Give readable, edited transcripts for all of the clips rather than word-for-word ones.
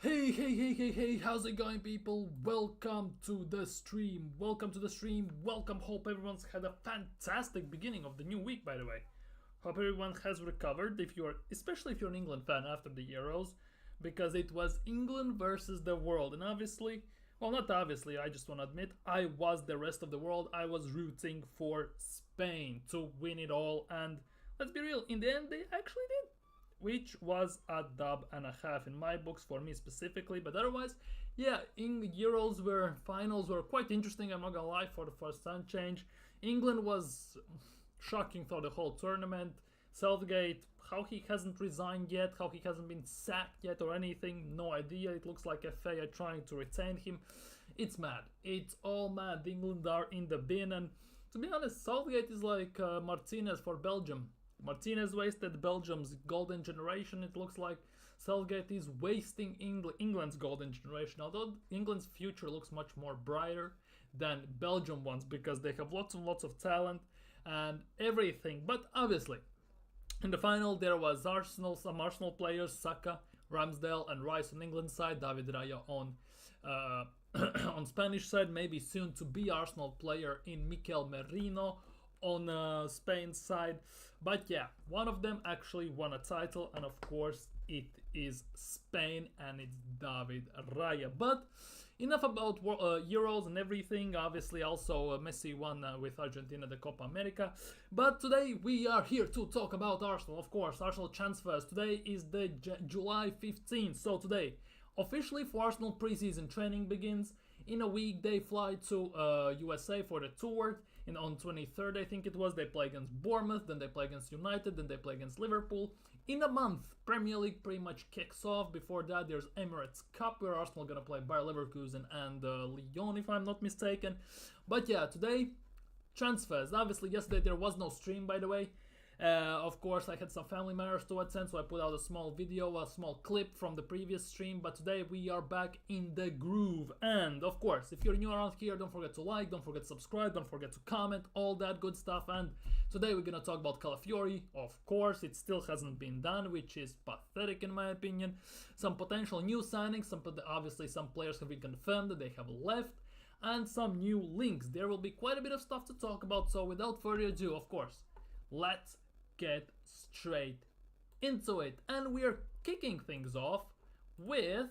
Hey, how's it going, people? Welcome to the stream. Welcome. Hope everyone's had a fantastic beginning of the new week, by the way. Hope everyone has recovered, especially if you're an England fan after the Euros, because it was England versus the world. And obviously, well, not obviously, I just want to admit, I was the rest of the world. I was rooting for Spain to win it all. And let's be real, in the end, they actually did, which was a dub and a half in my books for me specifically. But otherwise, yeah, in Euros where finals were quite interesting. I'm not gonna lie, for the first time change. England was shocking for the whole tournament. Southgate, how he hasn't resigned yet, how he hasn't been sacked yet or anything, no idea. It looks like FA are trying to retain him. It's mad. It's all mad. England are in the bin, and to be honest, Southgate is like Martinez for Belgium. Martinez wasted Belgium's golden generation. It looks like Southgate is wasting England's golden generation, although England's future looks much more brighter than Belgium ones because they have lots and lots of talent and everything. But obviously, in the final, there was some Arsenal players, Saka, Ramsdale, and Rice on England side, David Raya on on Spanish side, maybe soon to be Arsenal player in Mikel Merino on Spain's side. But yeah, one of them actually won a title, and of course it is Spain, and it's David Raya. But enough about Euros and everything. Obviously, also Messi won with Argentina the Copa America. But today we are here to talk about Arsenal. Of course, Arsenal transfers. Today is the July 15th. So today, officially for Arsenal, preseason training begins. In a week, they fly to USA for the tour. On 23rd, I think it was, they play against Bournemouth, then they play against United, then they play against Liverpool. In a month, Premier League pretty much kicks off. Before that, there's Emirates Cup, where Arsenal gonna play Bayer Leverkusen and Lyon, if I'm not mistaken. But yeah, today, transfers. Obviously, yesterday there was no stream, by the way. Of course, I had some family matters to attend, so I put out a small video, a small clip from the previous stream. But today we are back in the groove. And of course, if you're new around here, don't forget to like, don't forget to subscribe, don't forget to comment, all that good stuff. And today we're gonna talk about Calafiori. Of course, it still hasn't been done, which is pathetic in my opinion. Some potential new signings, obviously some players have been confirmed that they have left, and some new links. There will be quite a bit of stuff to talk about, so without further ado, of course, let's get straight into it. And we're kicking things off with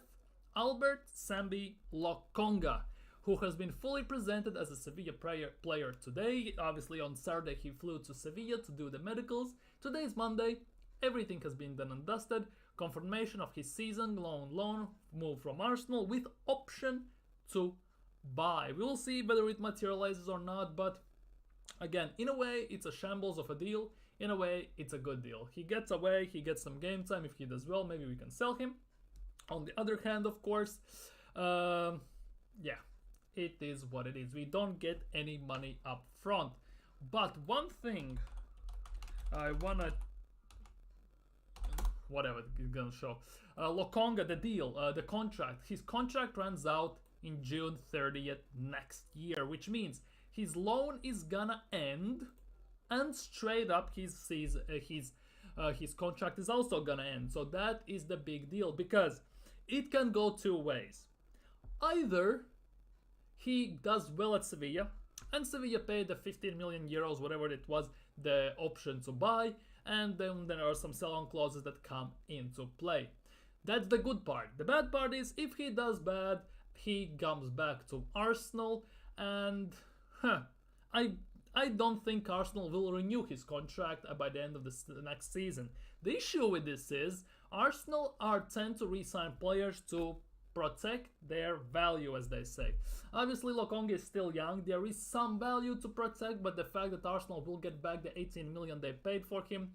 Albert Sambi Lokonga, who has been fully presented as a Sevilla player today. Obviously on Saturday he flew to Sevilla to do the medicals. Today is Monday. Everything has been done and dusted. Confirmation of his season loan move from Arsenal with option to buy. We will see whether it materializes or not, but again, in a way it's a shambles of a deal. In a way, it's a good deal. He gets away, he gets some game time. If he does well, maybe we can sell him. On the other hand, of course, yeah, it is what it is. We don't get any money up front. But one thing I wanna... whatever, it's gonna show. Lokonga, the deal, the contract. His contract runs out in June 30th next year, which means his loan is gonna end. And straight up, his contract is also gonna end. So that is the big deal, because it can go two ways. Either he does well at Sevilla, and Sevilla paid the 15 million euros, whatever it was, the option to buy, and then there are some sell-on clauses that come into play. That's the good part. The bad part is, if he does bad, he comes back to Arsenal, and I don't think Arsenal will renew his contract by the end of the next season. The issue with this is Arsenal tend to re-sign players to protect their value, as they say. Obviously, Lokonga is still young. There is some value to protect, but the fact that Arsenal will get back the 18 million they paid for him,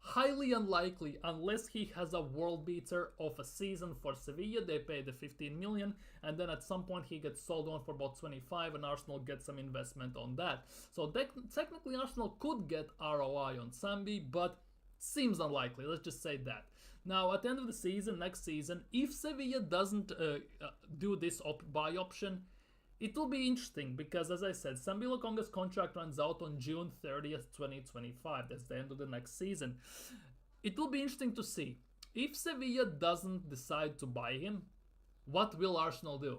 highly unlikely, unless he has a world beater of a season for Sevilla. They pay the 15 million, and then at some point he gets sold on for about 25, and Arsenal gets some investment on that. So technically Arsenal could get ROI on Sambi, but seems unlikely, let's just say that. Now at the end of the season, next season, if Sevilla doesn't do this buy option, it will be interesting because, as I said, Sambi Lokonga's contract runs out on June 30th, 2025. That's the end of the next season. It will be interesting to see. If Sevilla doesn't decide to buy him, what will Arsenal do?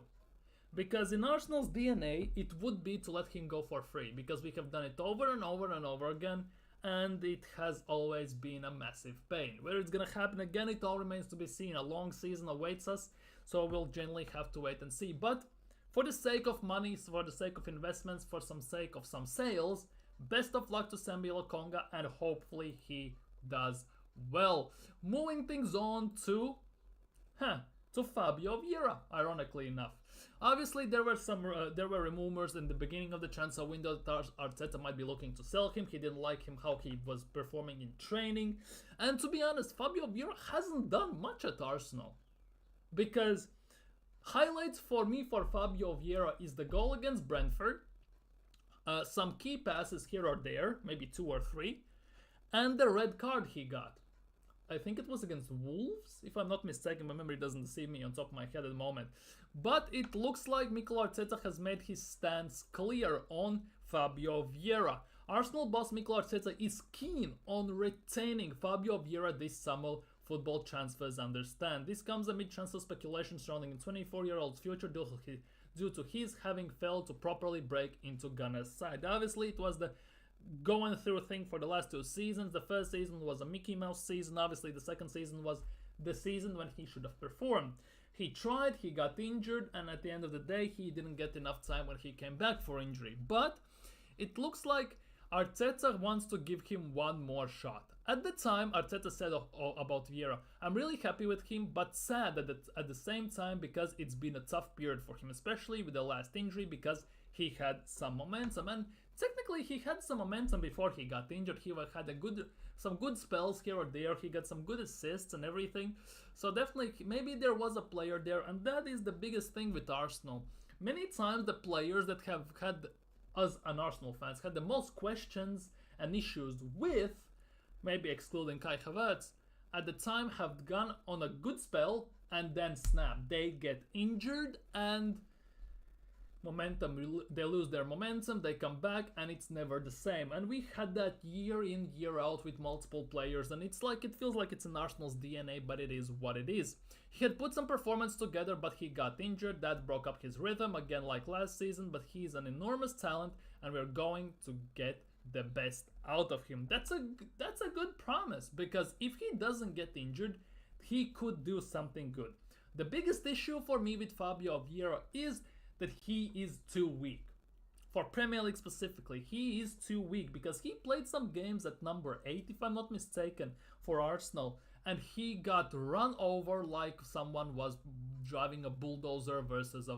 Because in Arsenal's DNA, it would be to let him go for free, because we have done it over and over and over again, and it has always been a massive pain. Whether it's gonna happen again, it all remains to be seen. A long season awaits us, so we'll generally have to wait and see. But for the sake of money, for the sake of investments, for some sake of some sales, best of luck to Samuel Lokonga, and hopefully he does well. Moving things on to Fabio Vieira, ironically enough. Obviously, there were rumors in the beginning of the transfer window that Arteta might be looking to sell him. He didn't like him how he was performing in training. And to be honest, Fabio Vieira hasn't done much at Arsenal. Because highlights for me for Fabio Vieira is the goal against Brentford, some key passes here or there, maybe 2 or 3, and the red card he got. I think it was against Wolves, if I'm not mistaken. My memory doesn't deceive me on top of my head at the moment. But it looks like Mikel Arteta has made his stance clear on Fabio Vieira. Arsenal boss Mikel Arteta is keen on retaining Fabio Vieira this summer. Football transfers understand. This comes amid transfer speculation surrounding the 24-year-old's future due to his having failed to properly break into Gunner's side. Obviously, it was the going through thing for the last 2 seasons. The first season was a Mickey Mouse season. Obviously, the second season was the season when he should have performed. He tried, he got injured, and at the end of the day, he didn't get enough time when he came back for injury. But it looks like Arteta wants to give him one more shot. At the time, Arteta said about Vieira, I'm really happy with him, but sad at the same time because it's been a tough period for him, especially with the last injury, because he had some momentum. And technically, he had some momentum before he got injured. He had some good spells here or there. He got some good assists and everything. So definitely, maybe there was a player there, and that is the biggest thing with Arsenal. Many times, the players that have had us and Arsenal fans had the most questions and issues with, maybe excluding Kai Havertz, at the time have gone on a good spell and then snap. They get injured and they lose their momentum, they come back, and it's never the same. And we had that year in, year out with multiple players, and it feels like it's in Arsenal's DNA, but it is what it is. He had put some performance together, but he got injured. That broke up his rhythm again like last season, but he's an enormous talent, and we're going to get the best out of him. That's a good promise, because if he doesn't get injured, he could do something good. The biggest issue for me with Fabio Vieira is that he is too weak. For Premier League specifically, he is too weak, because he played some games at number 8, if I'm not mistaken, for Arsenal, and he got run over like someone was driving a bulldozer versus a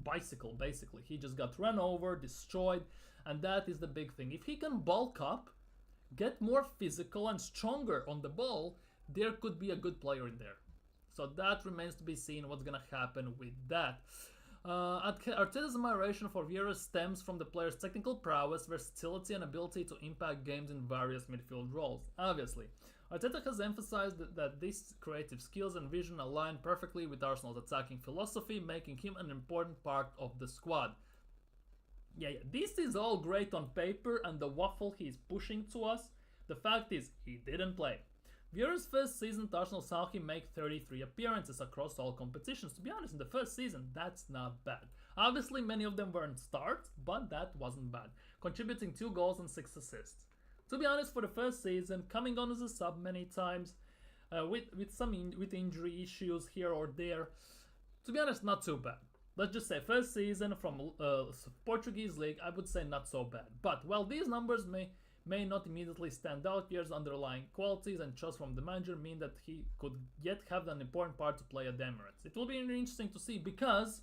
bicycle, basically. He just got run over, destroyed, and that is the big thing. If he can bulk up, get more physical and stronger on the ball, there could be a good player in there. So that remains to be seen what's going to happen with that. Arteta's admiration for Vieira stems from the player's technical prowess, versatility, and ability to impact games in various midfield roles. Obviously, Arteta has emphasized that these creative skills and vision align perfectly with Arsenal's attacking philosophy, making him an important part of the squad. Yeah, this is all great on paper, and the waffle he's pushing to us, the fact is, he didn't play. Vieira's first season at Arsenal saw him make 33 appearances across all competitions. To be honest, in the first season, that's not bad. Obviously, many of them weren't starts, but that wasn't bad, contributing 2 goals and 6 assists. To be honest, for the first season, coming on as a sub many times, with injury issues here or there, to be honest, not too bad. Let's just say first season from Portuguese league, I would say not so bad. But while these numbers may not immediately stand out, Vieira's underlying qualities and trust from the manager mean that he could yet have an important part to play at the Emirates. It will be really interesting to see, because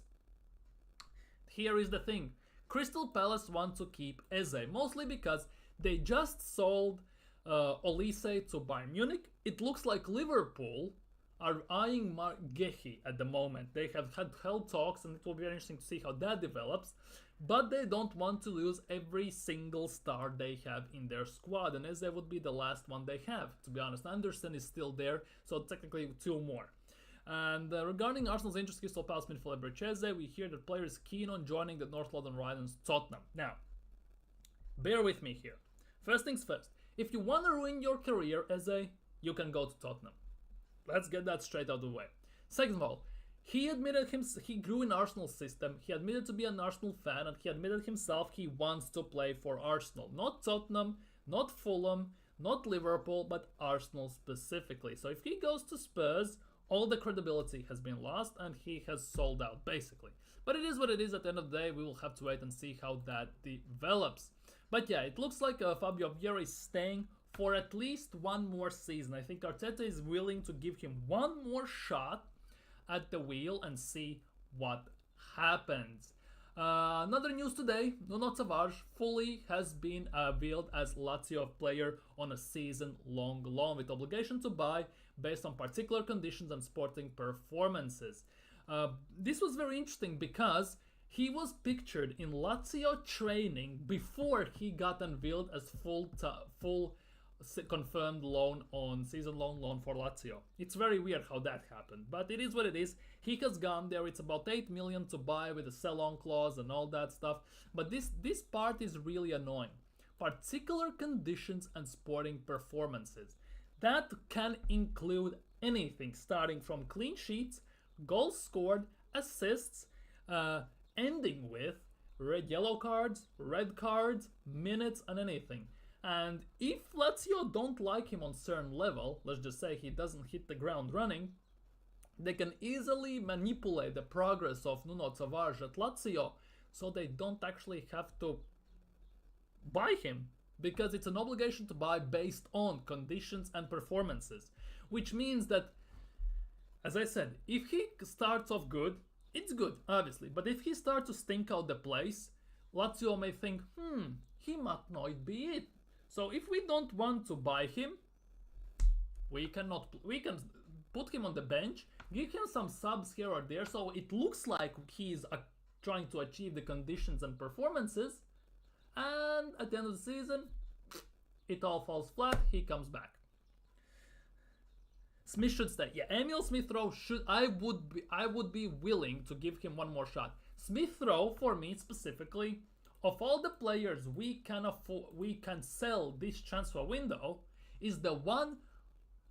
here is the thing. Crystal Palace want to keep Eze, mostly because they just sold Olise to Bayern Munich. It looks like Liverpool are eyeing Mark Gehi at the moment. They have held talks, and it will be very interesting to see how that develops. But they don't want to lose every single star they have in their squad, and Eze would be the last one they have, to be honest. Anderson is still there, so technically 2 more. And regarding Arsenal's interest in Crystal Palace midfielder Eze, we hear that player is keen on joining the North London Rhinos Tottenham. Now, bear with me here. First things first, if you want to ruin your career, Eze, you can go to Tottenham. Let's get that straight out of the way. Second of all, He admitted he grew in Arsenal's system, he admitted to be an Arsenal fan, and he admitted himself he wants to play for Arsenal. Not Tottenham, not Fulham, not Liverpool, but Arsenal specifically. So if he goes to Spurs, all the credibility has been lost and he has sold out basically. But it is what it is. At the end of the day, we will have to wait and see how that develops. But yeah, it looks like Fabio Vieira is staying for at least one more season. I think Arteta is willing to give him one more shot at the wheel and see what happens. Another news today, Nuno Tavares fully has been revealed as Lazio player on a season-long loan with obligation to buy based on particular conditions and sporting performances. This was very interesting because he was pictured in Lazio training before he got unveiled as full confirmed loan on season-long loan for Lazio. It's very weird how that happened, but it is what it is. He has gone there. It's about 8 million to buy with a sell-on clause and all that stuff. But this part is really annoying. Particular conditions and sporting performances. That can include anything, starting from clean sheets, goals scored, assists, ending with yellow cards, red cards, minutes, and anything. And if Lazio don't like him on certain level, let's just say he doesn't hit the ground running, they can easily manipulate the progress of Nuno Tavares at Lazio so they don't actually have to buy him, because it's an obligation to buy based on conditions and performances. Which means that, as I said, if he starts off good, it's good, obviously, but if he starts to stink out the place, Lazio may think, he might not be it. So if we don't want to buy him, we can put him on the bench, give him some subs here or there, so it looks like he's trying to achieve the conditions and performances, and at the end of the season, it all falls flat, he comes back. Smith should stay. Yeah, Emil Smith-Rowe should. I would be willing to give him one more shot. Smith-Rowe, for me specifically, of all the players we can sell this transfer window, is the one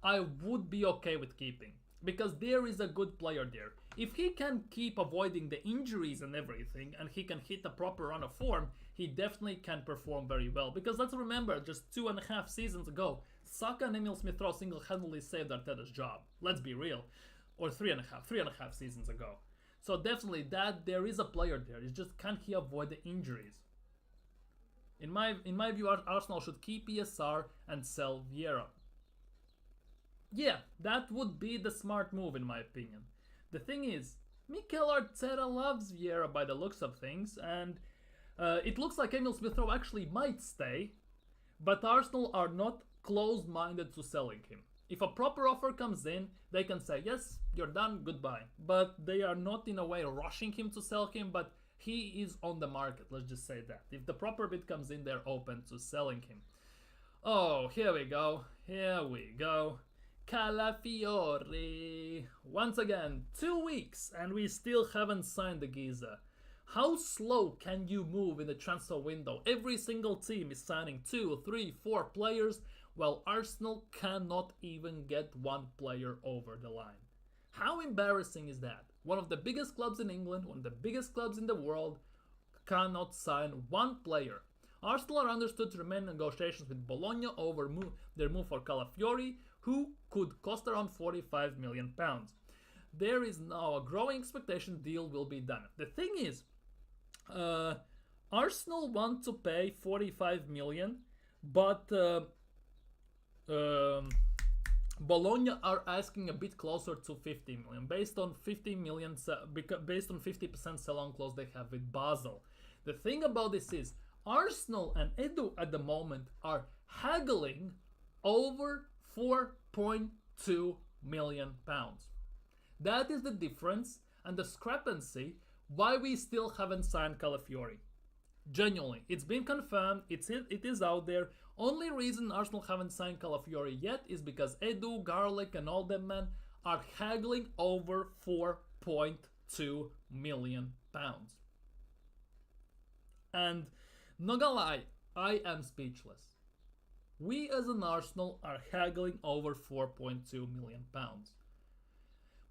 I would be okay with keeping, because there is a good player there. If he can keep avoiding the injuries and everything, and he can hit a proper run of form, he definitely can perform very well. Because let's remember, just 2.5 seasons ago, Saka and Emil Smith-Rowe single-handedly saved Arteta's job. Let's be real. Or 3.5 seasons ago. So definitely that there is a player there. It's just, can he avoid the injuries? In my view, Arsenal should keep ESR and sell Vieira. Yeah, that would be the smart move in my opinion. The thing is, Mikel Arteta loves Vieira by the looks of things, and it looks like Emil Smith-Rowe actually might stay, but Arsenal are not closed-minded to selling him. If a proper offer comes in, they can say, yes, you're done, goodbye. But they are not in a way rushing him to sell him, but he is on the market, let's just say that. If the proper bid comes in, they're open to selling him. Oh, here we go. Calafiori. Once again, 2 weeks and we still haven't signed the geezer. How slow can you move in the transfer window? Every single team is signing 2, 3, 4 players, while Arsenal cannot even get one player over the line. How embarrassing is that? One of the biggest clubs in England, one of the biggest clubs in the world, cannot sign one player. Arsenal are understood to remain in negotiations with Bologna over their move for Calafiori, who could cost around £45 million. There is now a growing expectation the deal will be done. The thing is, Arsenal want to pay 45 million, but Bologna are asking a bit closer to 50 million, based on 50 million, based on 50% sell-on clause they have with Basel. The thing about this is, Arsenal and Edu at the moment are haggling over 4.2 million pounds. That is the difference and the discrepancy why we still haven't signed Calafiori. Genuinely, it's been confirmed, it is out there. Only reason Arsenal haven't signed Calafiori yet is because Edu, Garlic and all them men are haggling over 4.2 million pounds. And not gonna lie, I am speechless. We as an Arsenal are haggling over 4.2 million pounds.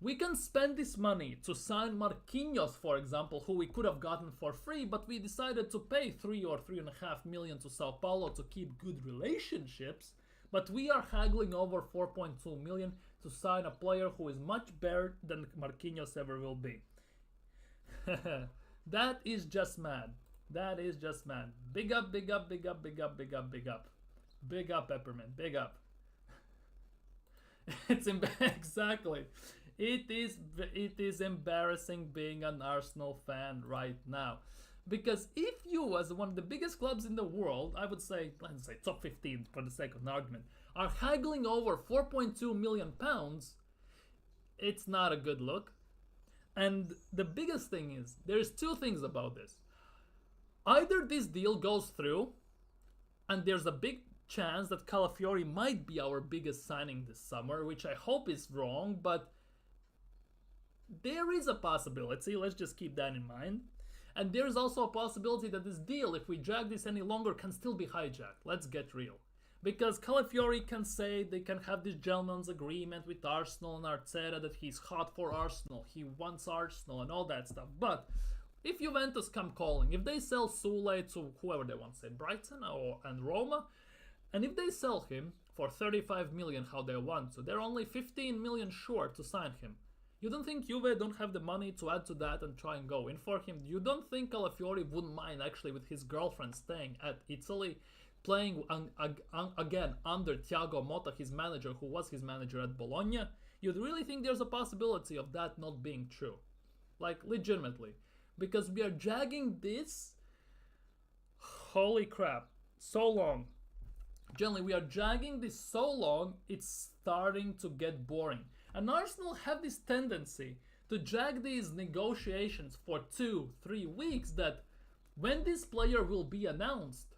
We can spend this money to sign Marquinhos, for example, who we could have gotten for free, but we decided to pay 3 or 3.5 million to Sao Paulo to keep good relationships. But we are haggling over 4.2 million to sign a player who is much better than Marquinhos ever will be. That is just mad. That is just mad. Big up, big up, big up, big up, big up, big up. Big up, Peppermint. Big up. Exactly. It is embarrassing being an Arsenal fan right now. Because if you, as one of the biggest clubs in the world, I would say, let's say top 15 for the sake of an argument, are haggling over 4.2 million pounds, it's not a good look. And the biggest thing is, there's two things about this. Either this deal goes through, and there's a big chance that Calafiori might be our biggest signing this summer, which I hope is wrong, but there is a possibility, let's just keep that in mind. And there's also a possibility that this deal, if we drag this any longer, can still be hijacked. Let's get real. Because Calafiori can say they can have this gentleman's agreement with Arsenal and Arteta that he's hot for Arsenal, he wants Arsenal and all that stuff. But if Juventus come calling, if they sell Sule to whoever they want to say, Brighton and Roma, and if they sell him for 35 million how they want to, they're only 15 million short to sign him. You don't think Juve don't have the money to add to that and try and go in for him? You don't think Calafiori wouldn't mind actually with his girlfriend staying at Italy, playing again under Thiago Motta, his manager, who was his manager at Bologna? You'd really think there's a possibility of that not being true? Like, legitimately. Because we are dragging this, holy crap, so long. Generally, we are dragging this so long, it's starting to get boring. And Arsenal have this tendency to drag these negotiations for 2-3 weeks that when this player will be announced,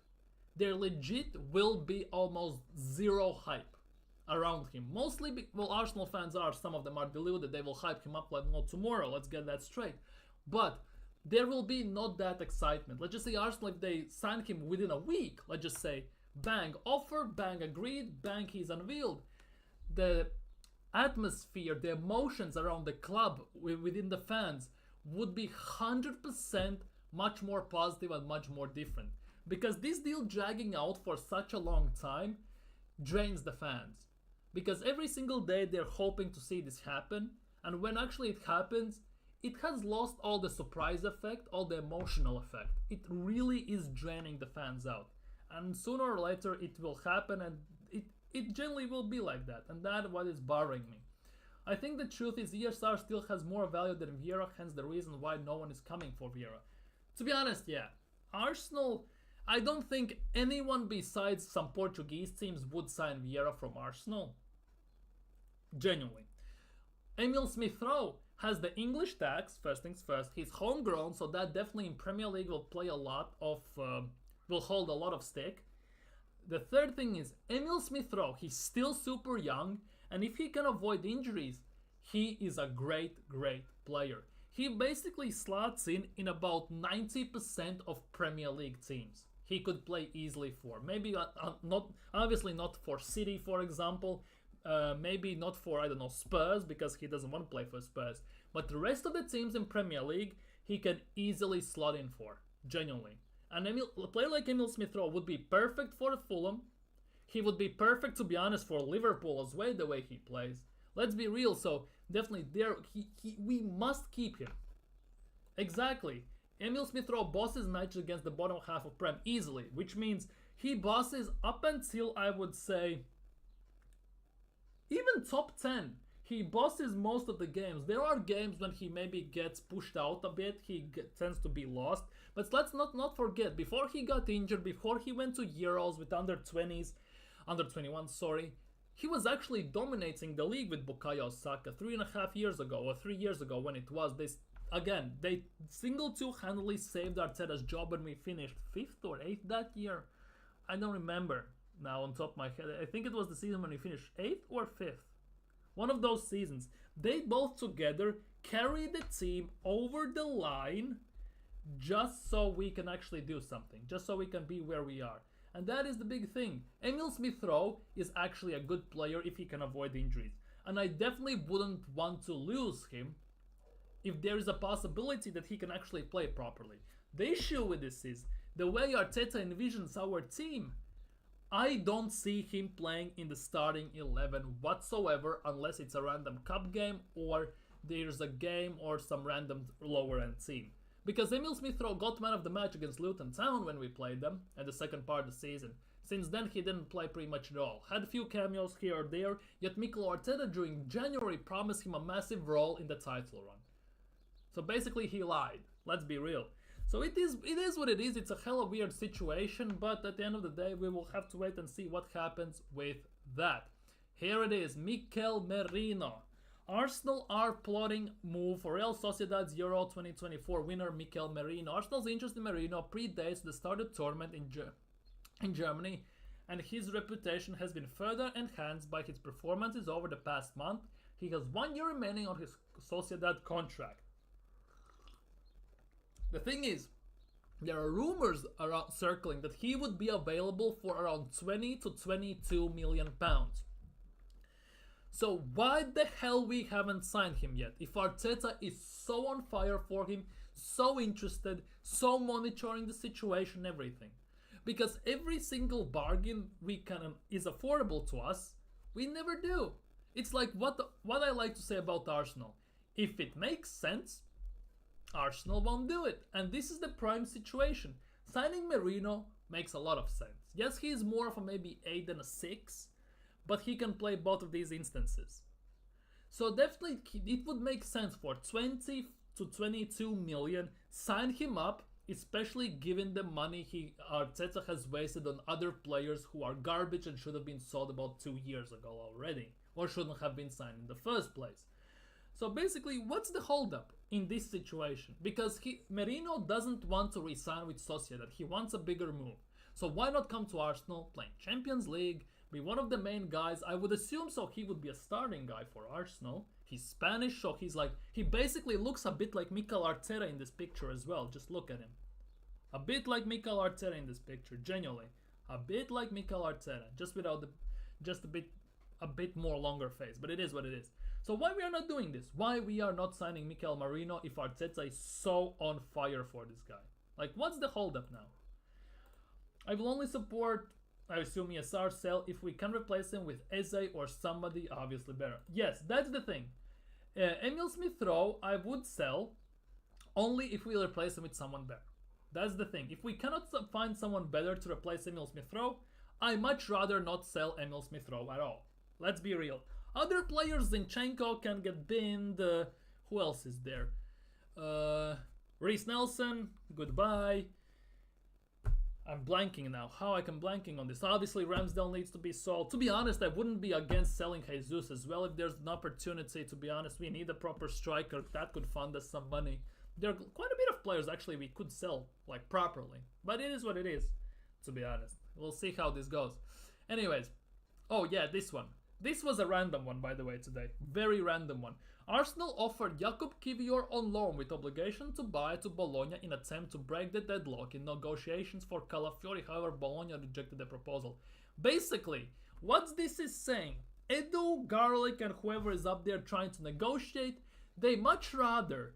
there legit will be almost zero hype around him. Mostly, well, Arsenal fans are, some of them are deluded, they will hype him up like no tomorrow, let's get that straight. But there will be not that excitement. Let's just say Arsenal, if they sign him within a week, let's just say, bang offer, bang agreed, bang he's unveiled. The atmosphere, the emotions around the club within the fans would be 100% much more positive and much more different. Because this deal dragging out for such a long time drains the fans. Because every single day they're hoping to see this happen, and when actually it happens, it has lost all the surprise effect, all the emotional effect. It really is draining the fans out. And sooner or later it will happen, and it generally will be like that, and that's what is bothering me. I think the truth is ESR still has more value than Vieira, hence the reason why no one is coming for Vieira. To be honest, yeah. Arsenal, I don't think anyone besides some Portuguese teams would sign Vieira from Arsenal. Genuinely. Emil Smith-Rowe has the English tax, first things first. He's homegrown, so that definitely in Premier League will play a lot of, will hold a lot of stake. The third thing is Emil Smith-Rowe, he's still super young, and if he can avoid injuries, he is a great player. He basically slots in about 90% of Premier League teams. He could play easily for, maybe not, obviously not for City, for example, maybe not for, I don't know, Spurs, because he doesn't want to play for Spurs, but the rest of the teams in Premier League, he can easily slot in for, genuinely. And a player like Emil Smith-Rowe would be perfect for Fulham. He would be perfect, to be honest, for Liverpool as well, the way he plays. Let's be real, so definitely there, we must keep him. Exactly. Emil Smith-Rowe bosses matches against the bottom half of Prem easily, which means he bosses up until, I would say, even top 10. He bosses most of the games. There are games when he maybe gets pushed out a bit, tends to be lost. But let's not forget, before he got injured, before he went to Euros with under 21, sorry, he was actually dominating the league with Bukayo Saka 3.5 years ago, or 3 years ago when it was. They single-handedly saved Arteta's job and we finished 5th or 8th that year. I don't remember now on top of my head. I think it was the season when we finished 8th or 5th. One of those seasons. They both together carried the team over the line just so we can actually do something, just so we can be where we are. And that is the big thing. Emil Smith-Rowe is actually a good player if he can avoid injuries. and I definitely wouldn't want to lose him if there is a possibility that he can actually play properly. The issue with this is the way Arteta envisions our team. I don't see him playing in the starting 11 whatsoever unless it's a random cup game or there's a game or some random lower end team. Because Emil Smith-Rowe got man of the match against Luton Town when we played them at the second part of the season. Since then he didn't play pretty much at all. Had a few cameos here or there, yet Mikel Arteta during January promised him a massive role in the title run. So basically he lied, let's be real. So it is what it is, it's a hella weird situation, but at the end of the day we will have to wait and see what happens with that. Here it is, Mikel Merino. Arsenal are plotting move for Real Sociedad's Euro 2024 winner Mikel Merino. Arsenal's interest in Merino predates the start of the tournament in Germany, and his reputation has been further enhanced by his performances over the past month. He has 1 year remaining on his Sociedad contract. The thing is, there are rumors around circling that he would be available for around 20 to 22 million pounds. So why the hell we haven't signed him yet? If Arteta is so on fire for him, so interested, so monitoring the situation, everything. Because every single bargain we can is affordable to us, we never do. It's like what I like to say about Arsenal. If it makes sense, Arsenal won't do it, and this is the prime situation. Signing Merino makes a lot of sense. Yes, he is more of a maybe 8 than a 6, but he can play both of these instances. So definitely it would make sense for 20 to 22 million, sign him up, especially given the money Arteta has wasted on other players who are garbage and should have been sold about 2 years ago already, or shouldn't have been signed in the first place. So basically, what's the holdup in this situation? Because Merino doesn't want to resign with Sociedad. He wants a bigger move. So why not come to Arsenal, play Champions League, be one of the main guys? I would assume so he would be a starting guy for Arsenal. He's Spanish, so he basically looks a bit like Mikel Arteta in this picture as well. Just look at him. A bit like Mikel Arteta in this picture, genuinely. A bit like Mikel Arteta, just without a bit more longer face, but it is what it is. So why we are not doing this? Why we are not signing Mikel Merino if Arteta is so on fire for this guy? Like, what's the holdup now? I will only support, I assume, ESR sell if we can replace him with Eze or somebody obviously better. Yes, that's the thing. Emil Smith-Rowe I would sell only if we replace him with someone better. That's the thing. If we cannot find someone better to replace Emil Smith-Rowe, I much rather not sell Emil Smith-Rowe at all. Let's be real. Other players, Zinchenko can get binned. Who else is there? Reece Nelson, goodbye. I'm blanking now. How I can blanking on this? Obviously, Ramsdale needs to be sold. To be honest, I wouldn't be against selling Jesus as well if there's an opportunity. To be honest, we need a proper striker that could fund us some money. There are quite a bit of players actually we could sell like properly, but it is what it is. To be honest, we'll see how this goes. Anyways, oh yeah, this one. This was a random one, by the way, today. Very random one. Arsenal offered Jakub Kiwior on loan with obligation to buy to Bologna in attempt to break the deadlock in negotiations for Calafiori. However, Bologna rejected the proposal. Basically, what this is saying, Edu, Garlic, and whoever is up there trying to negotiate, they much rather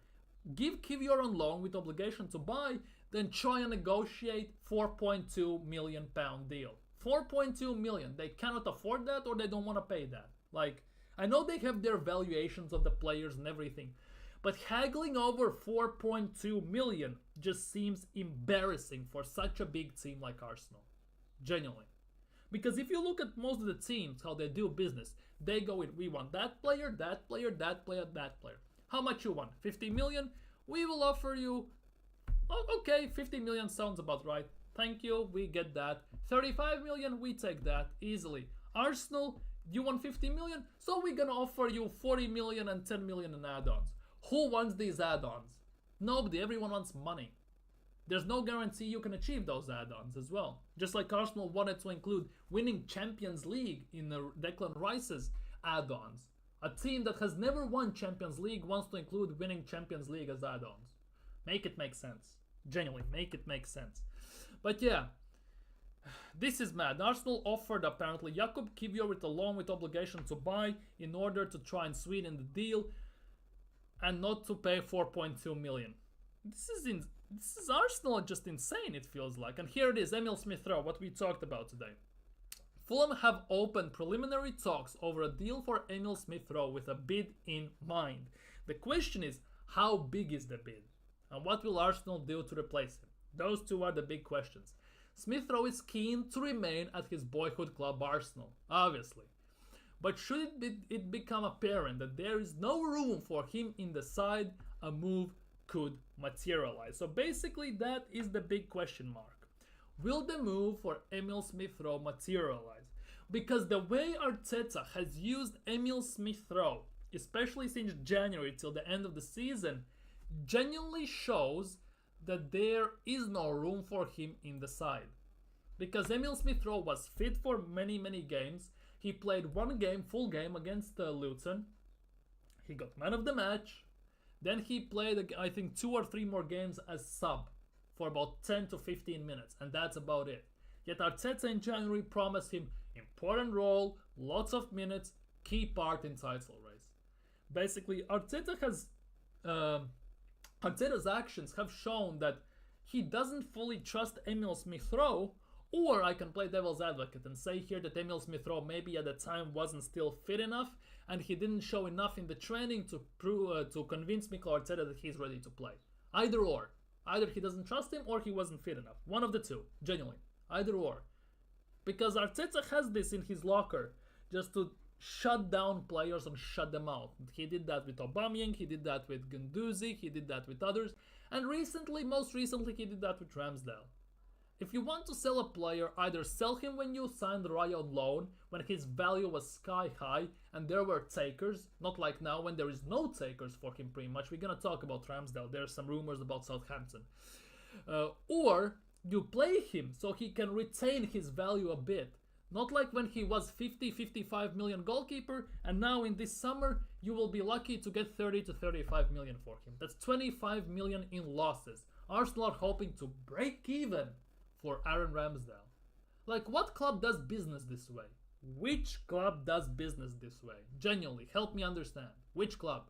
give Kiwior on loan with obligation to buy than try and negotiate £4.2 million deal. 4.2 million. They cannot afford that, or they don't want to pay that. Like, I know they have their valuations of the players and everything, but haggling over 4.2 million just seems embarrassing for such a big team like Arsenal. Genuinely. Because if you look at most of the teams, how they do business, they go in, we want that player, that player, that player, that player. How much you want? 50 million? We will offer you, oh, okay, 50 million sounds about right. Thank you, we get that. 35 million, we take that easily. Arsenal, you want 50 million? So we're gonna offer you 40 million and 10 million in add-ons. Who wants these add-ons? Nobody, everyone wants money. There's no guarantee you can achieve those add-ons as well. Just like Arsenal wanted to include winning Champions League in Declan Rice's add-ons. A team that has never won Champions League wants to include winning Champions League as add-ons. Make it make sense. Genuinely, make it make sense. But yeah, This is mad. Arsenal offered apparently Jakub Kivior with a loan with obligation to buy in order to try and sweeten the deal and not to pay 4.2 million. This is Arsenal just insane, it feels like. And here it is, Emil Smith-Rowe, what we talked about today. Fulham have opened preliminary talks over a deal for Emil Smith-Rowe with a bid in mind. The question is, how big is the bid? And what will Arsenal do to replace him? Those two are the big questions. Smith-Rowe is keen to remain at his boyhood club Arsenal, obviously. But should it become apparent that there is no room for him in the side, a move could materialize. So basically that is the big question mark. Will the move for Emil Smith-Rowe materialize? Because the way Arteta has used Emil Smith-Rowe, especially since January till the end of the season, genuinely shows that there is no room for him in the side. Because Emil Smith-Rowe was fit for many games. He played one game, full game against Luton. He got man of the match. Then he played, I think, 2 or 3 more games as sub for about 10 to 15 minutes. And that's about it. Yet Arteta in January promised him important role, lots of minutes, key part in title race. Basically, Arteta's actions have shown that he doesn't fully trust Emil Smith-Rowe. Or I can play devil's advocate and say here that Emil Smith-Rowe maybe at the time wasn't still fit enough and he didn't show enough in the training to convince Mikel Arteta that he's ready to play. Either or. Either he doesn't trust him or he wasn't fit enough. One of the two. Genuinely. Either or. Because Arteta has this in his locker just to shut down players and shut them out. He did that with Aubameyang, he did that with Guendouzi, he did that with others, and most recently he did that with Ramsdale. If you want to sell a player, either sell him when you signed Raya on loan, when his value was sky high and there were takers, not like now when there is no takers for him pretty much. We're gonna talk about Ramsdale, there's some rumors about Southampton. Or you play him so he can retain his value a bit. Not like when he was 50-55 million goalkeeper and now in this summer you will be lucky to get 30 to 35 million for him. That's 25 million in losses. Arsenal are hoping to break even for Aaron Ramsdale. Like, what club does business this way? Which club does business this way? Genuinely, help me understand. Which club?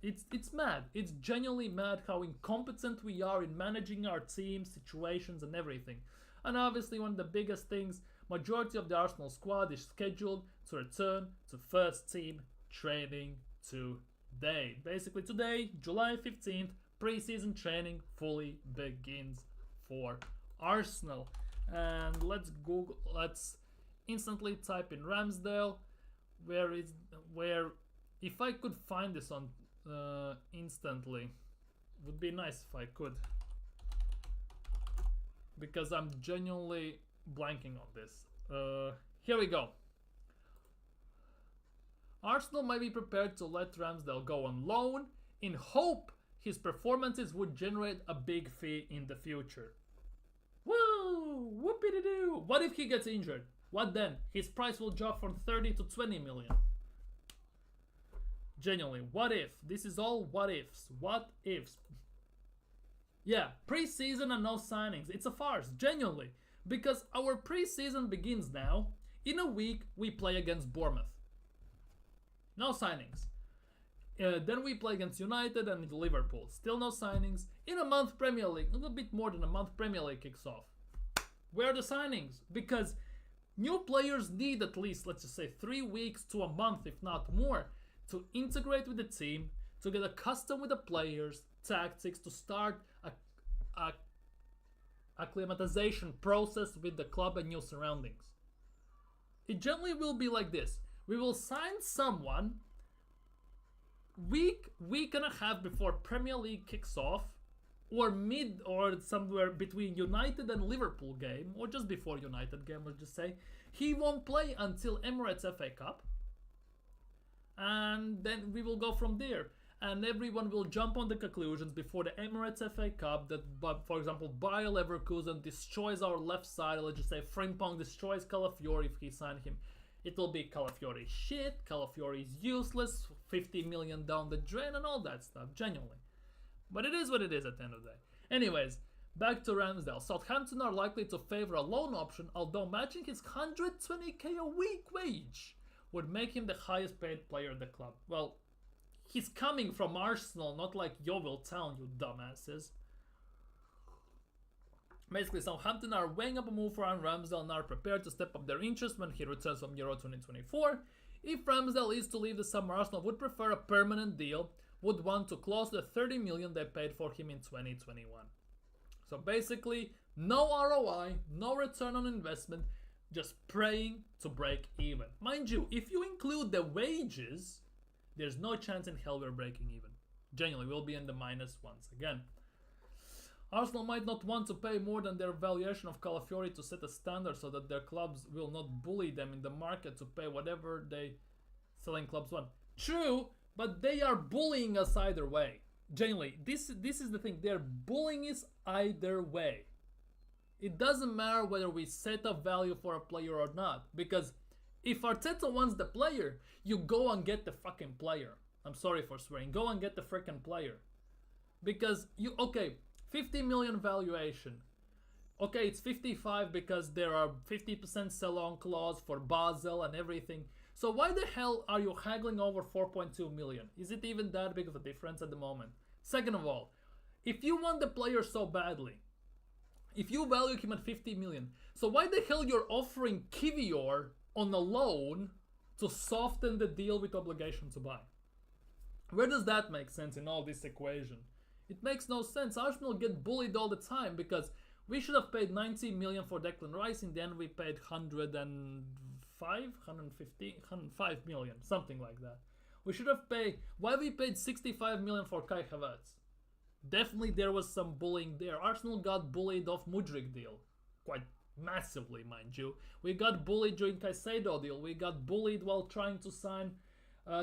It's mad. It's genuinely mad how incompetent we are in managing our team, situations and everything. And obviously one of the biggest things, majority of the Arsenal squad is scheduled to return to first team training today. Basically today, July 15th, preseason training fully begins for Arsenal. And let's instantly type in Ramsdale. Where if I could find this on instantly, would be nice if I could, because I'm genuinely blanking on this. Here we go. Arsenal might be prepared to let Ramsdale go on loan in hope his performances would generate a big fee in the future. Woo! Whoopity-doo! What if he gets injured? What then? His price will drop from 30 to 20 million. Genuinely, what if? This is all what ifs. What ifs? Yeah, preseason and no signings. It's a farce, genuinely. Because our preseason begins now. In a week, we play against Bournemouth. No signings. Then we play against United and Liverpool. Still no signings. In a month, Premier League, a little bit more than a month, Premier League kicks off. Where are the signings? Because new players need at least, let's just say, 3 weeks to a month, if not more, to integrate with the team, to get accustomed with the players, tactics, to start a acclimatization process with the club and new surroundings. It generally will be like this. We will sign someone week and a half before Premier League kicks off, or somewhere between United and Liverpool game, or just before United game, let's just say. He won't play until Emirates FA Cup, and then we will go from there. And everyone will jump on the conclusions before the Emirates FA Cup that, for example, Bayer Leverkusen destroys our left side. Let's just say Frimpong destroys Calafiori if he signed him. It will be Calafiori shit, Calafiori is useless, 50 million down the drain and all that stuff, genuinely. But it is what it is at the end of the day. Anyways, Back to Ramsdale. Southampton are likely to favour a loan option, although matching his 120k a week wage would make him the highest paid player in the club. Well, he's coming from Arsenal, not like Yeovil Town, you dumbasses. Basically, Southampton are weighing up a move for Aaron Ramsdale and are prepared to step up their interest when he returns from Euro 2024. If Ramsdale is to leave the summer, Arsenal would prefer a permanent deal, would want to close the 30 million they paid for him in 2021. So basically, no ROI, no return on investment, just praying to break even. Mind you, if you include the wages, there's no chance in hell we're breaking even. Genuinely, we'll be in the minus once again. Arsenal might not want to pay more than their valuation of Calafiori to set a standard so that their clubs will not bully them in the market to pay whatever they selling clubs want. True, but they are bullying us either way. Genuinely, this is the thing. They're bullying us either way. It doesn't matter whether we set a value for a player or not. Because if Arteta wants the player, you go and get the fucking player. I'm sorry for swearing. Go and get the freaking player. Because okay, 50 million valuation. Okay, it's 55 because there are 50% sell-on clause for Basel and everything. So why the hell are you haggling over 4.2 million? Is it even that big of a difference at the moment? Second of all, if you want the player so badly, if you value him at 50 million, so why the hell you're offering Kivior on a loan to soften the deal with obligation to buy? Where does that make sense in all this equation? It makes no sense. Arsenal get bullied all the time because we should have paid 90 million for Declan Rice. In the end, we paid 105 million, something like that. We should have paid. Why we paid 65 million for Kai Havertz? Definitely there was some bullying there. Arsenal got bullied off Mudryk deal, quite massively, mind you. We got bullied during Caicedo deal. We got bullied while trying to sign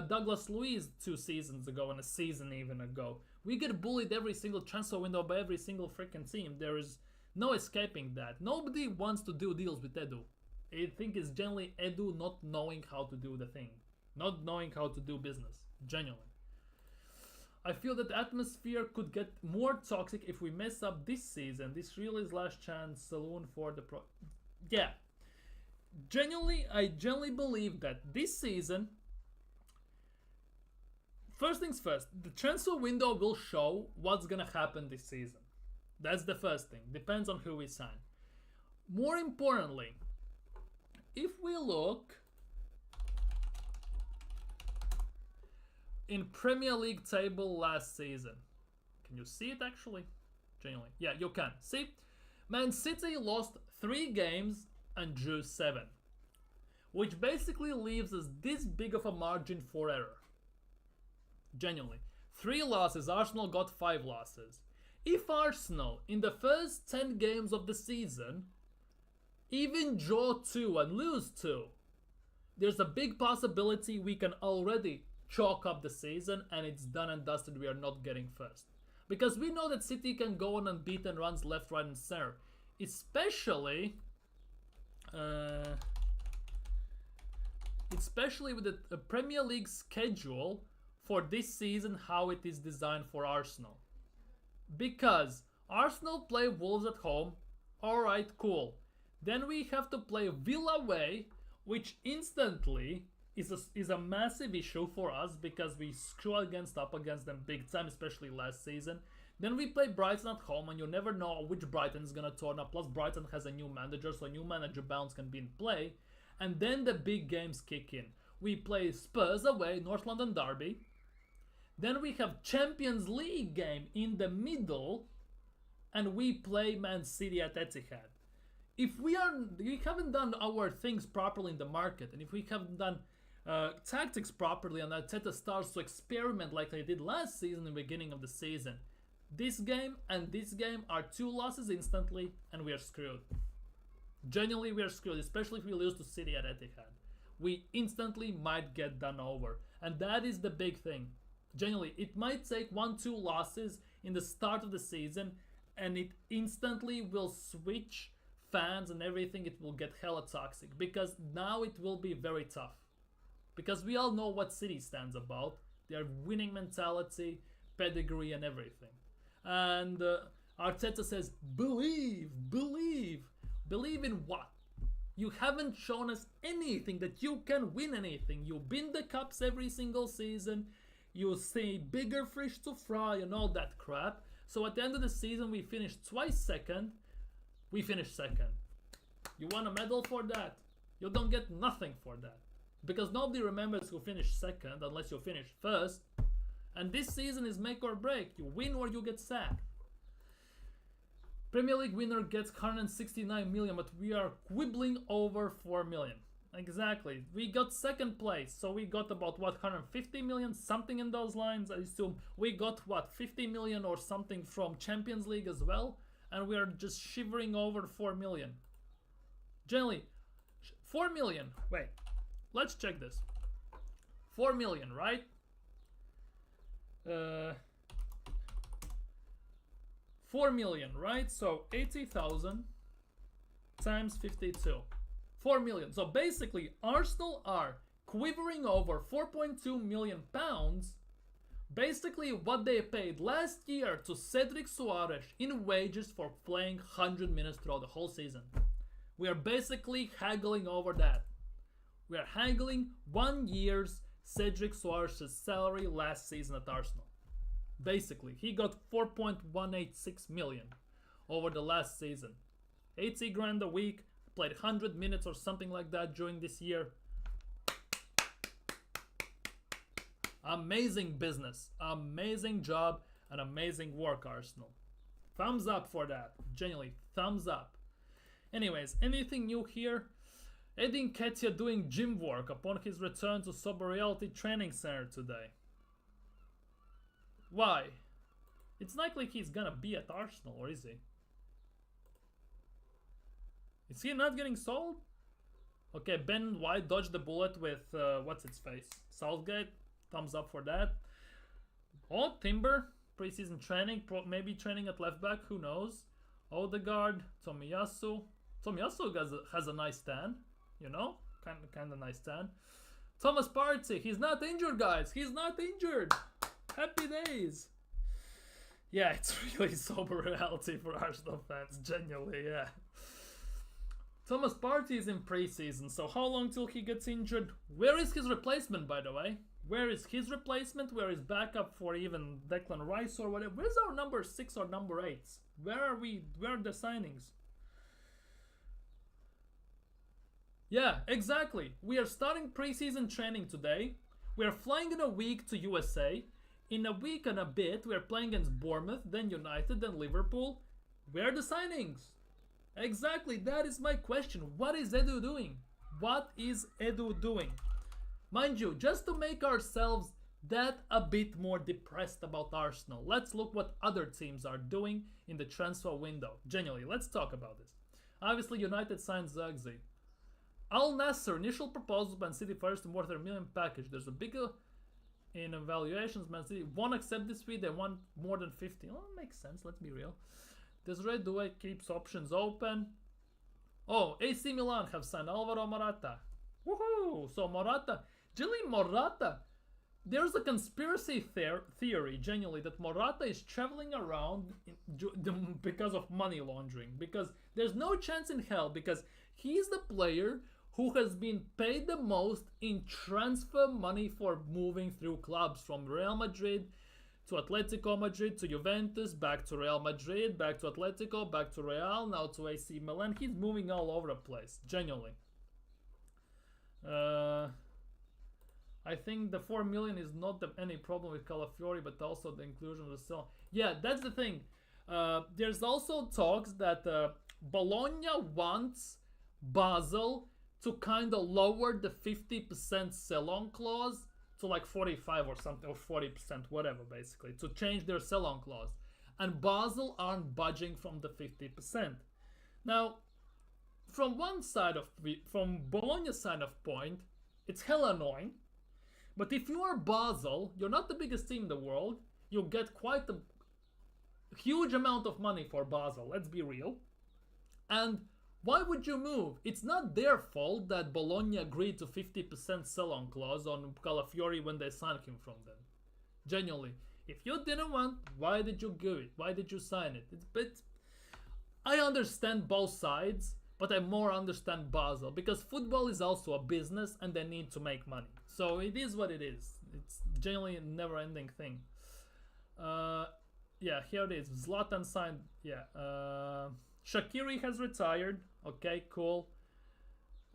Douglas Luiz 2 seasons ago and a season even ago. We get bullied every single transfer window by every single freaking team. There is no escaping that. Nobody wants to do deals with Edu. I think it's generally Edu not knowing how to do the thing. Not knowing how to do business. Genuinely. I feel that the atmosphere could get more toxic if we mess up this season. This really is last chance saloon for the pro... Yeah. I genuinely believe that this season... First things first, the transfer window will show what's gonna happen this season. That's the first thing. Depends on who we sign. More importantly, if we look in Premier League table last season, can you see it actually? Genuinely. Yeah, you can. See? Man City lost 3 games and drew 7. Which basically leaves us this big of a margin for error. Genuinely. 3 losses, Arsenal got 5 losses. If Arsenal, in the first 10 games of the season, even draw 2 and lose 2, there's a big possibility we can already chalk up the season and it's done and dusted. We are not getting first. Because we know that City can go on unbeaten runs left, right and center. Especially with the Premier League schedule for this season, how it is designed for Arsenal. Because Arsenal play Wolves at home, alright, cool. Then we have to play Villa away, which instantly is a massive issue for us because we screw up against them big time, especially last season. Then we play Brighton at home and you never know which Brighton is going to turn up. Plus Brighton has a new manager, so a new manager bounce can be in play. And then the big games kick in. We play Spurs away, North London derby. Then we have Champions League game in the middle, and we play Man City at Etihad. If we haven't done our things properly in the market, and if we haven't done tactics properly, and Arteta starts to experiment like they did last season in the beginning of the season, this game and this game are 2 losses instantly, and we are screwed. Genuinely, we are screwed, especially if we lose to City at Etihad. We instantly might get done over, and that is the big thing. Genuinely, it might take 1-2 losses in the start of the season and it instantly will switch fans and everything. It will get hella toxic because now it will be very tough. Because we all know what City stands about. Their winning mentality, pedigree and everything. And Arteta says, believe, believe. Believe in what? You haven't shown us anything that you can win anything. You win the cups every single season. You say bigger fish to fry and all that crap. So at the end of the season, we finished twice second. We finished second. You want a medal for that? You don't get nothing for that. Because nobody remembers who finished second unless you finish first. And this season is make or break. You win or you get sacked. Premier League winner gets 169 million, but we are quibbling over 4 million. Exactly. We got second place, so we got about what, 150 million, something in those lines. I assume we got what, 50 million or something from Champions League as well, and we are just shivering over 4 million. Generally, 4 million. Wait, let's check this. 4 million, right? 4 million, right? So 80,000 times 52. 4 million. So basically, Arsenal are quivering over 4.2 million pounds. Basically, what they paid last year to Cedric Soares in wages for playing 100 minutes throughout the whole season. We are basically haggling over that. We are haggling 1 year's Cedric Soares' salary last season at Arsenal. Basically, he got 4.186 million over the last season. 80 grand a week, played 100 minutes or something like that during this year. Amazing business, amazing job, and amazing work, Arsenal. Thumbs up for that. Genuinely, thumbs up. Anyways, anything new here? Edin Ketia doing gym work upon his return to Sober Reality Training Center today. Why? It's not like he's gonna be at Arsenal, or is he? Is he not getting sold? Okay, Ben White dodged the bullet with, what's its face? Southgate, thumbs up for that. Oh, Timber, preseason training, maybe training at left back, who knows? Odegaard, Tomiyasu. Tomiyasu has a nice stand, you know? Kind of nice stand. Thomas Partey, he's not injured, guys. He's not injured. Happy days. Yeah, it's really sober reality for Arsenal fans, genuinely, yeah. Thomas Partey is in preseason, so how long till he gets injured? Where is his replacement, by the way? Where is his replacement? Where is backup for even Declan Rice or whatever? Where's our number 6 or number 8s? Where are we? Where are the signings? Yeah, exactly. We are starting preseason training today. We are flying in a week to USA. In a week and a bit, we are playing against Bournemouth, then United, then Liverpool. Where are the signings? Exactly, that is my question. What is Edu doing? What is Edu doing? Mind you, just to make ourselves that a bit more depressed about Arsenal, let's look what other teams are doing in the transfer window. Genuinely, let's talk about this. Obviously, United signed Zagzi. Al Nassr, initial proposal, Man City first and worth $1 million package. There's a bigger in evaluations. Man City won't accept this fee. They want more than 50. Oh, makes sense. Let's be real. Desiree Doué keeps options open. Oh, AC Milan have signed Alvaro Morata. Woohoo! So Morata, there's a conspiracy theory, genuinely, that Morata is traveling around because of money laundering. Because there's no chance in hell, because he's the player who has been paid the most in transfer money for moving through clubs, from Real Madrid to Atletico Madrid to Juventus, back to Real Madrid, back to Atletico, back to Real, now to AC Milan. He's moving all over the place, genuinely. I think the 4 million is not any problem with Calafiori, but also the inclusion of the sell. Yeah, that's the thing. There's also talks that Bologna wants Basel to kind of lower the 50% sell-on clause to like 45 or something, or 40%, whatever, basically, to change their sell-on clause. And Basel aren't budging from the 50%. Now, from Bologna's side of point, it's hella annoying. But if you are Basel, you're not the biggest team in the world. You'll get quite a huge amount of money for Basel, let's be real. And why would you move? It's not their fault that Bologna agreed to 50% sell-on clause on Calafiori when they signed him from them. Genuinely. If you didn't want, why did you give it? Why did you sign it? But I understand both sides, but I more understand Basel because football is also a business and they need to make money. So it is what it is. It's generally a never-ending thing. Yeah, here it is. Zlatan signed. Yeah. Shaqiri has retired. Okay, cool.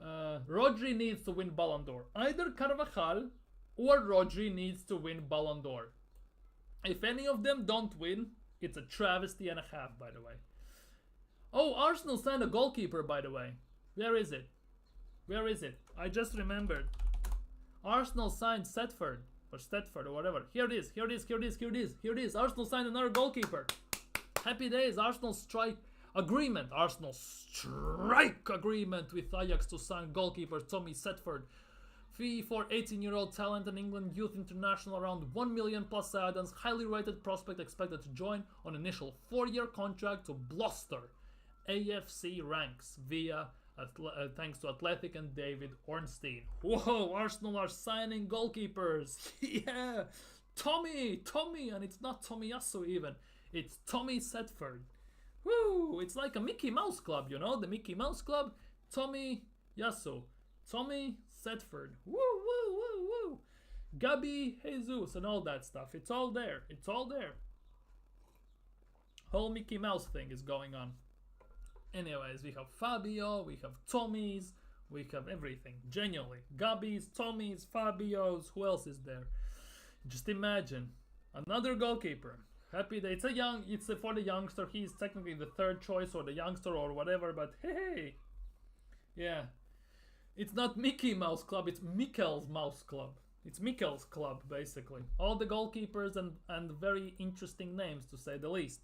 Rodri needs to win Ballon d'Or. Either Carvajal or Rodri needs to win Ballon d'Or. If any of them don't win, it's a travesty and a half, by the way. Oh, Arsenal signed a goalkeeper, by the way. Where is it? Where is it? I just remembered. Arsenal signed Setford. Or Stetford or whatever. Here it is. Here it is. Here it is. Here it is. Here it is. Arsenal signed another goalkeeper. Happy days. Arsenal strike agreement. Arsenal strike agreement with Ajax to sign goalkeeper Tommy Setford. Fee for 18-year-old talent and England youth international around 1 million plus add-ons. Highly rated prospect expected to join on initial 4-year contract to bluster AFC ranks via thanks to Athletic and David Ornstein. Whoa, Arsenal are signing goalkeepers. Yeah, Tommy, and it's not Tomiyasu even. It's Tommy Setford. Woo, it's like a Mickey Mouse Club, you know, the Mickey Mouse Club. Tommy Yasu, Tommy Setford. Woo, woo, woo, woo. Gabi Jesus and all that stuff. It's all there. It's all there. Whole Mickey Mouse thing is going on. Anyways, we have Fabio, we have Tommy's, we have everything. Genuinely. Gabi's, Tommy's, Fabio's, who else is there? Just imagine. Another goalkeeper. Happy day. It's for the youngster. He's technically the third choice or the youngster or whatever, but hey. Yeah. It's not Mickey Mouse Club, it's Mikel's Mouse Club. It's Mikel's club, basically. All the goalkeepers and very interesting names, to say the least.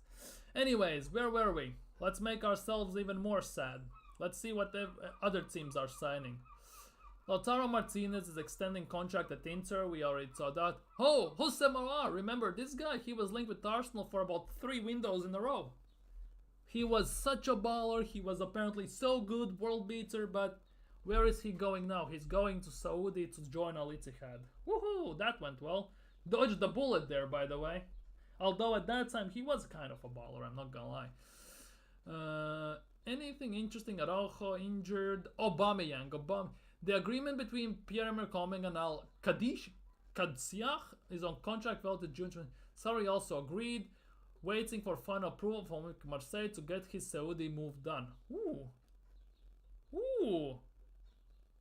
Anyways, where were we? Let's make ourselves even more sad. Let's see what the other teams are signing. Lautaro Martinez is extending contract at Inter. We already saw that. Oh, Jose Mourinho. Remember this guy? He was linked with Arsenal for about 3 windows in a row. He was such a baller. He was apparently so good, world beater, but where is he going now? He's going to Saudi to join Al Ittihad. Woohoo, that went well. Dodged the bullet there, by the way. Although at that time he was kind of a baller, I'm not gonna lie. Anything interesting? Araujo injured. Aubameyang. The agreement between Pierre-Emerick Aubameyang and Al Qadsiach is on contract valid to June. Sarri also agreed. Waiting for final approval from Marseille to get his Saudi move done. Ooh,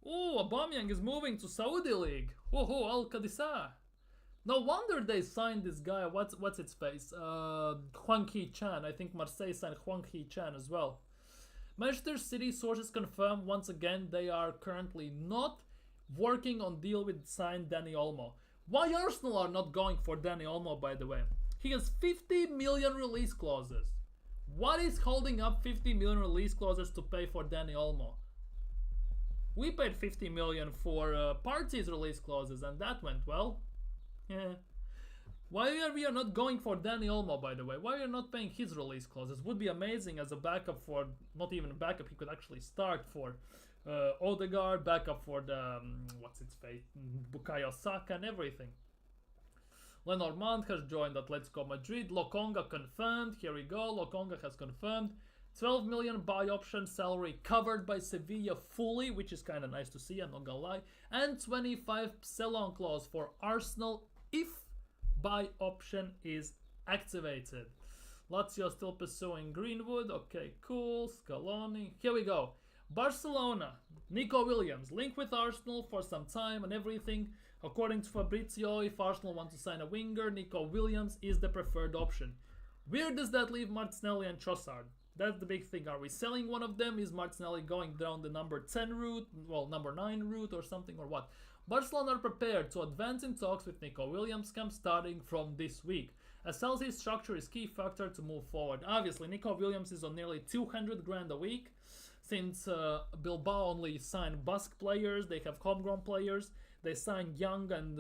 Aubameyang is moving to Saudi League. Al Qadsiach. No wonder they signed this guy. What's its face? Hwang Hee-chan. I think Marseille signed Hwang Hee-chan as well. Manchester City sources confirm once again they are currently not working on deal with signed Dani Olmo. Why Arsenal are not going for Dani Olmo, by the way? He has 50 million release clauses. What is holding up 50 million release clauses to pay for Dani Olmo? We paid 50 million for Partey's release clauses and that went well. Yeah. Why are we not going for Dani Olmo, by the way? Why are you not paying his release clauses? Would be amazing as a backup for, not even a backup, he could actually start for Odegaard, backup for the, what's its face, Bukayo Saka and everything. Lenormand has joined Atletico Madrid. Lokonga confirmed. Here we go. Lokonga has confirmed. 12 million buy option salary covered by Sevilla fully, which is kind of nice to see, I'm not gonna lie. And 25 sell-on clause for Arsenal if buy option is activated. Lazio still pursuing Greenwood. Okay, cool. Scaloni. Here we go. Barcelona. Nico Williams linked with Arsenal for some time and everything. According to Fabrizio, if Arsenal want to sign a winger, Nico Williams is the preferred option. Where does that leave Martinelli and Trossard? That's the big thing. Are we selling one of them? Is Martinelli going down the number 10 route? Well, number 9 route or something, or what? Barcelona are prepared to advance in talks with Nico Williams come starting from this week. A salary structure is key factor to move forward. Obviously, Nico Williams is on nearly 200 grand a week. Since Bilbao only signed Basque players, they have homegrown players. They sign young and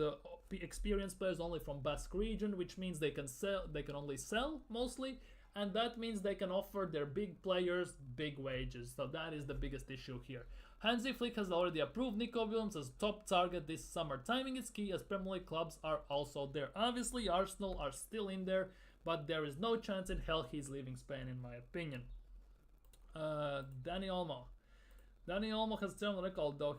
experienced players only from Basque region, which means they can sell. They can only sell mostly, and that means they can offer their big players big wages. So that is the biggest issue here. Hansi Flick has already approved Nico Williams as top target this summer. Timing is key as Premier League clubs are also there. Obviously, Arsenal are still in there, but there is no chance in hell he's leaving Spain, in my opinion. Dani Olmo. Dani Olmo has terrible record, though.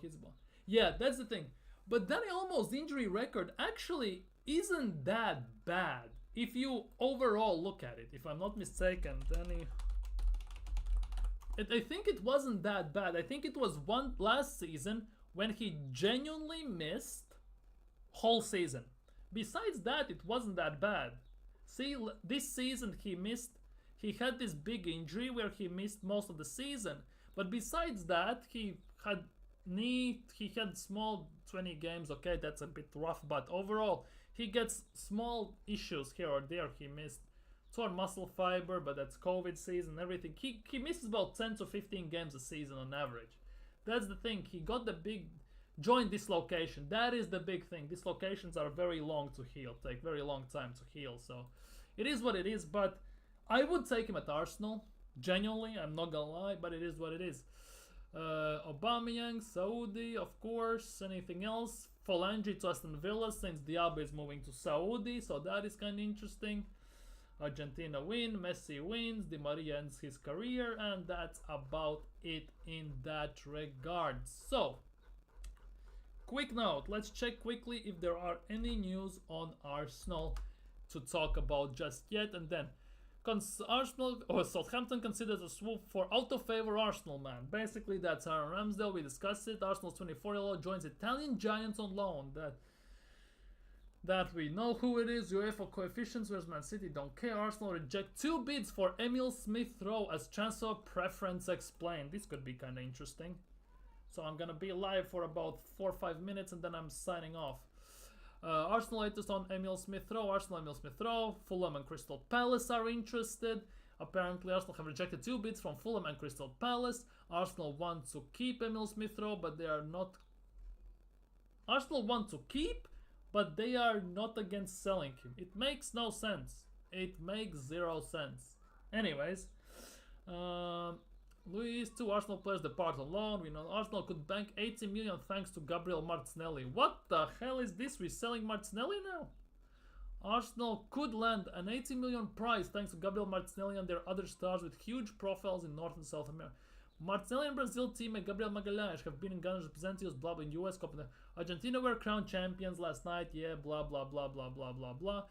Yeah, that's the thing. But Dani Olmo's injury record actually isn't that bad if you overall look at it. If I'm not mistaken, Dani... I think it wasn't that bad. I think it was one last season when he genuinely missed whole season. Besides that, it wasn't that bad. See, this season he had this big injury where he missed most of the season. But besides that, he had small 20 games. Okay, that's a bit rough, but overall, he gets small issues here or there. He missed torn muscle fiber, but that's COVID season, everything. He misses about 10 to 15 games a season on average. That's the thing. He got the big joint dislocation. That is the big thing. Dislocations are very long to heal, take very long time to heal. So it is what it is, but I would take him at Arsenal. Genuinely, I'm not gonna lie, but it is what it is. Aubameyang, Saudi, of course. Anything else? Phalange to Aston Villa since Diaby is moving to Saudi, so that is kind of interesting. Argentina win, Messi wins, Di Maria ends his career, and that's about it in that regard. So, quick note, let's check quickly if there are any news on Arsenal to talk about just yet, and then Southampton considers a swoop for out of favor Arsenal man. Basically, that's Aaron Ramsdale. We discussed it. Arsenal's 24-year-old joins Italian Giants on loan. That we know who it is. UEFA coefficients, whereas Man City don't care. Arsenal reject 2 bids for Emil Smith-Rowe as transfer preference explained. This could be kind of interesting. So I'm gonna be live for about 4 or 5 minutes and then I'm signing off. Arsenal latest on Emil Smith-Rowe. Arsenal, Emil Smith-Rowe. Fulham and Crystal Palace are interested. Apparently Arsenal have rejected 2 bids from Fulham and Crystal Palace. Arsenal want to keep Emil Smith-Rowe, but they are not... Arsenal want to keep, but they are not against selling him. It makes no sense. It makes 0 sense. Anyways, Luis, 2 Arsenal players depart on loan. We know Arsenal could bank 80 million thanks to Gabriel Martinelli. What the hell is this? We're selling Martinelli now? Arsenal could land an 80 million prize thanks to Gabriel Martinelli and their other stars with huge profiles in North and South America. Martinelli and Brazil teammate Gabriel Magalhães have been in Ghana's representatives, blah blah, in US Cup. Argentina were crowned champions last night, yeah, blah blah blah blah blah blah blah.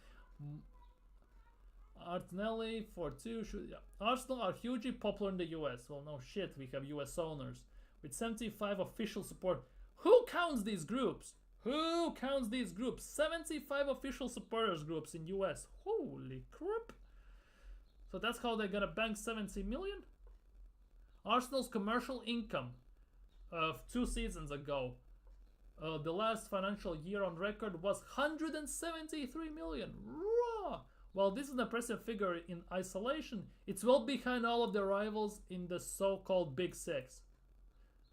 Martinelli for 2 yeah. Arsenal are hugely popular in the US. Well, no shit, we have US owners with 75 official support. Who counts these groups? Who counts these groups? 75 official supporters groups in US. Holy crap. So that's how they're gonna bank 70 million? Arsenal's commercial income of 2 seasons ago, the last financial year on record was 173 million. Raw! While this is an impressive figure in isolation, it's well behind all of their rivals in the so-called Big Six.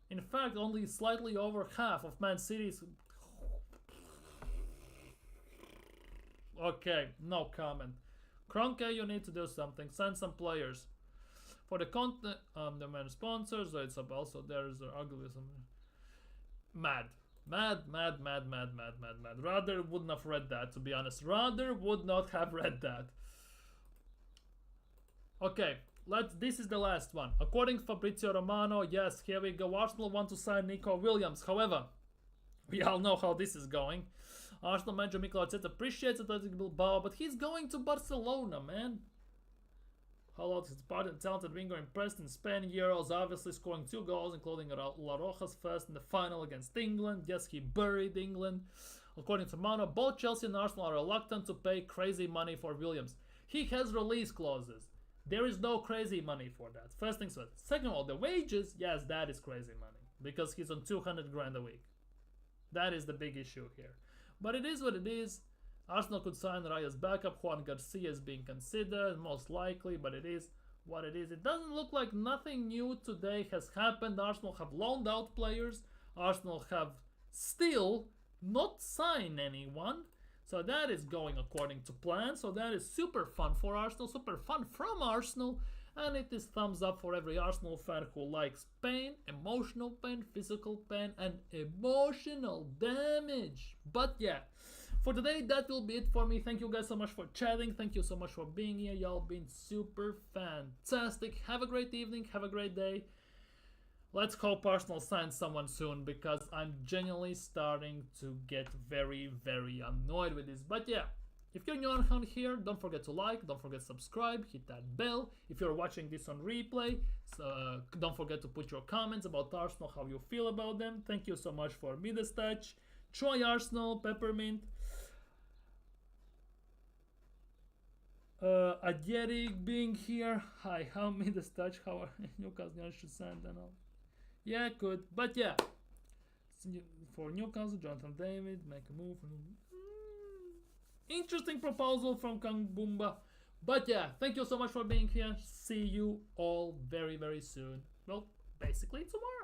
In fact, only slightly over half of Man City's... Okay, no comment. Kroenke, you need to do something. Sign some players. For the content, the main sponsors, so it's also there's ugly mad. Rather wouldn't have read that, to be honest. Rather would not have read that. Okay, this is the last one. According to Fabrizio Romano, yes, here we go. Arsenal want to sign Nico Williams. However, we all know how this is going. Arsenal manager Mikel Arteta appreciates Athletic Bilbao, but he's going to Barcelona, man. Hello, his partner, talented winger, impressed in Spain. Euros, obviously scoring 2 goals, including La Roja's first in the final against England. Yes, he buried England. According to Mano, both Chelsea and Arsenal are reluctant to pay crazy money for Williams. He has release clauses. There is no crazy money for that. First things first. Second of all, the wages, yes, that is crazy money. Because he's on 200 grand a week. That is the big issue here. But it is what it is. Arsenal could sign Raya's backup. Juan Garcia is being considered, most likely, but it is what it is. It doesn't look like nothing new today has happened. Arsenal have loaned out players. Arsenal have still not signed anyone. So that is going according to plan. So that is super fun for Arsenal, super fun from Arsenal. and it is thumbs up for every Arsenal fan who likes pain, emotional pain, physical pain, and emotional damage. But yeah, for today that will be it for me. Thank you guys so much for chatting. Thank you so much for being here. Y'all been super fantastic. Have a great evening. Have a great day. Let's hope Arsenal signs someone soon, because I'm genuinely starting to get very, very annoyed with this. But yeah, if you're new around here, don't forget to like, don't forget to subscribe, hit that bell. If you're watching this on replay, don't forget to put your comments about Arsenal, how you feel about them. Thank you so much for Midas Touch, Troy Arsenal, Peppermint, Adierik being here. Hi, how Midas Touch, how are Newcastle should send and all. Yeah, good. But yeah, for Newcastle, Jonathan David, make a move. Interesting proposal from Kang Boomba. But yeah, thank you so much for being here. See you all very, very soon. Well, basically tomorrow.